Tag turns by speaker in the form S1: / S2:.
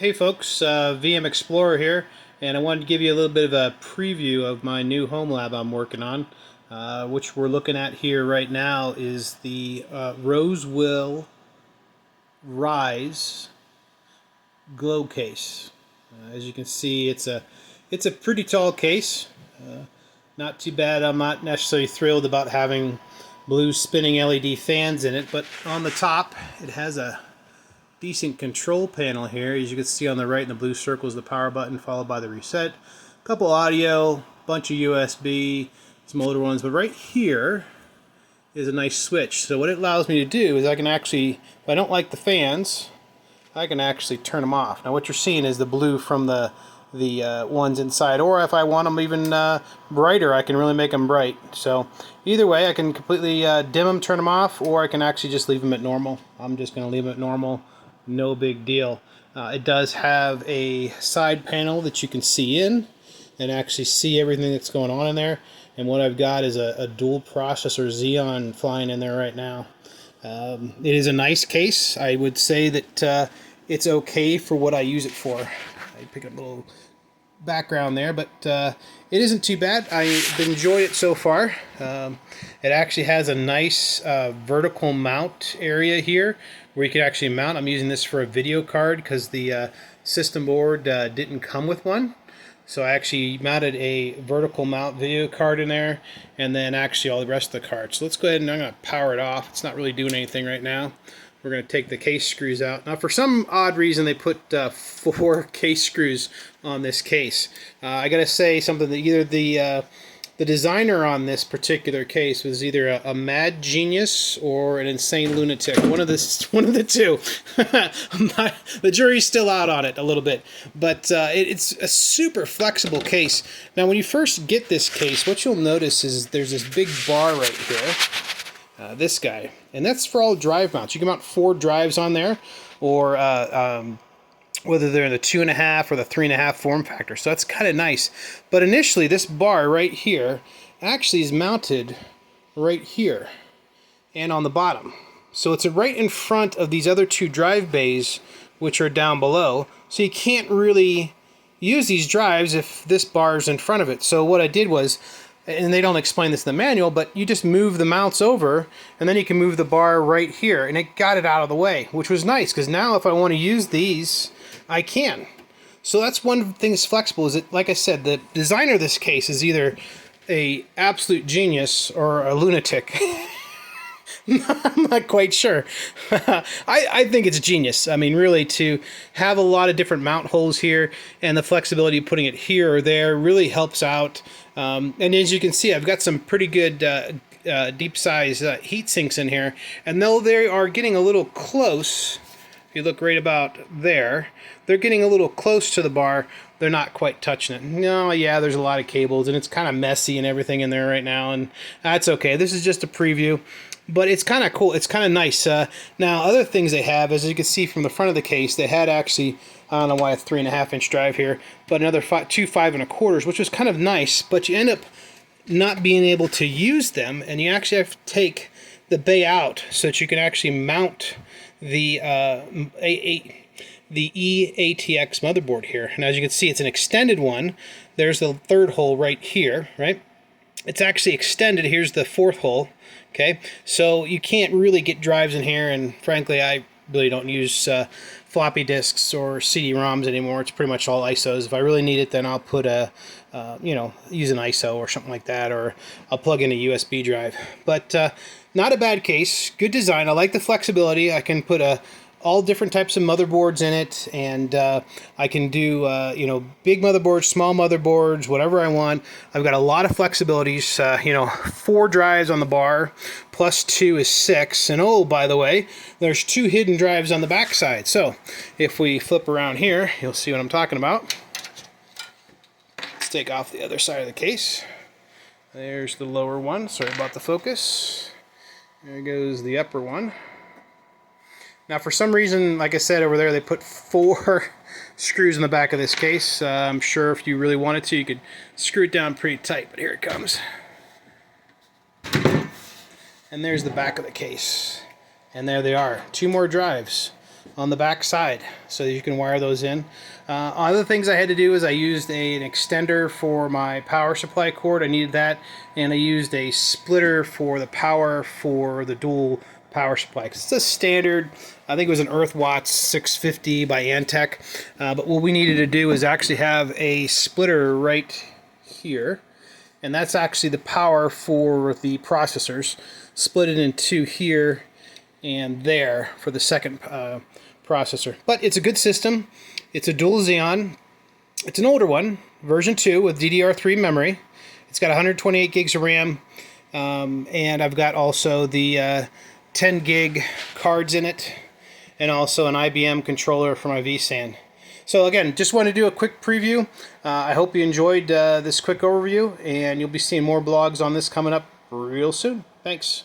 S1: Hey folks, VM Explorer here, and I wanted to give you a little bit of a preview of my new home lab I'm working on. Which we're looking at here right now is the Rosewill Rise glow case. As you can see, it's a pretty tall case. Not too bad. I'm not necessarily thrilled about having blue spinning LED fans in it, but on the top it has a decent control panel here. As you can see on the right in the blue circle is the power button, followed by the reset. A couple audio, bunch of USB, some older ones, but right here is a nice switch. So what it allows me to do is I can actually, if I don't like the fans, I can actually turn them off. Now what you're seeing is the blue from the ones inside, or if I want them even brighter, I can really make them bright. So either way, I can completely dim them, turn them off, or I can actually just leave them at normal. I'm just going to leave them at normal. No big deal. It does have a side panel that you can see in and actually see everything that's going on in there. And what I've got is a dual processor Xeon flying in there right now. It is a nice case. I would say that it's okay for what I use it for. I pick up a little background there, but it isn't too bad. I've enjoyed it so far. It actually has a nice vertical mount area here where you can actually mount. I'm using this for a video card because the system board didn't come with one. So I actually mounted a vertical mount video card in there, and then actually all the rest of the cards. So let's go ahead and I'm going to power it off. It's not really doing anything right now. We're going to take the case screws out. Now for some odd reason they put 4 case screws on this case. I got to say something that either the designer on this particular case was either a mad genius or an insane lunatic. One of the two. The jury's still out on it a little bit, but it's a super flexible case. Now when you first get this case, what you'll notice is there's this big bar right here. This guy, and that's for all drive mounts. You can mount 4 drives on there, or whether they're in the 2.5 or the 3.5 form factor. So that's kind of nice. But initially, this bar right here actually is mounted right here and on the bottom. So it's right in front of these other 2 drive bays, which are down below. So you can't really use these drives if this bar is in front of it. So what I did was, and they don't explain this in the manual, but you just move the mounts over, and then you can move the bar right here, and it got it out of the way, which was nice, because now if I want to use these, I can. So that's one thing that's flexible, is that, like I said, the designer of this case is either a absolute genius or a lunatic. I'm not quite sure. I think it's genius. I mean, really, to have a lot of different mount holes here and the flexibility of putting it here or there really helps out. And as you can see, I've got some pretty good deep size heat sinks in here. And though they are getting a little close, if you look right about there, they're getting a little close to the bar. They're not quite touching it. No, yeah, there's a lot of cables, and it's kind of messy and everything in there right now, and that's okay. This is just a preview. But it's kind of cool. It's kind of nice. Now, other things they have, as you can see from the front of the case, they had actually, I don't know why a 3.5-inch drive here, but another 2 5.25s, which was kind of nice. But you end up not being able to use them, and you actually have to take the bay out so that you can actually mount the eATX motherboard here. And as you can see, it's an extended one. There's the 3rd hole right here, right? It's actually extended. Here's the 4th hole. Okay, so you can't really get drives in here, and frankly, I really don't use floppy disks or CD-ROMs anymore. It's pretty much all ISOs. If I really need it, then I'll put use an ISO or something like that, or I'll plug in a USB drive. But not a bad case. Good design. I like the flexibility. I can put all different types of motherboards in it, and I can do big motherboards, small motherboards, whatever I want. I've got a lot of flexibilities. 4 drives on the bar plus 2 is 6, and oh, by the way, there's 2 hidden drives on the back side. So if we flip around here, you'll see what I'm talking about. Let's take off the other side of the case. There's the lower one. Sorry about the focus. There goes the upper one. Now, for some reason, like I said over there, they put 4 screws in the back of this case. I'm sure if you really wanted to, you could screw it down pretty tight, but here it comes. And there's the back of the case. And there they are, 2 more drives. on the back side, so you can wire those in. Other things I had to do is I used an extender for my power supply cord. I needed that, and I used a splitter for the power for the dual power supply. It's a standard, I think it was an Earthwatts 650 by Antec, but what we needed to do is actually have a splitter right here, and that's actually the power for the processors. Split it in two here and there for the second processor. But it's a good system. It's a dual Xeon. It's an older one, version 2 with DDR3 memory. It's got 128 gigs of RAM, and I've got also the 10 gig cards in it, and also an IBM controller for my vSAN. So again, just want to do a quick preview. I hope you enjoyed this quick overview, and you'll be seeing more blogs on this coming up real soon. Thanks.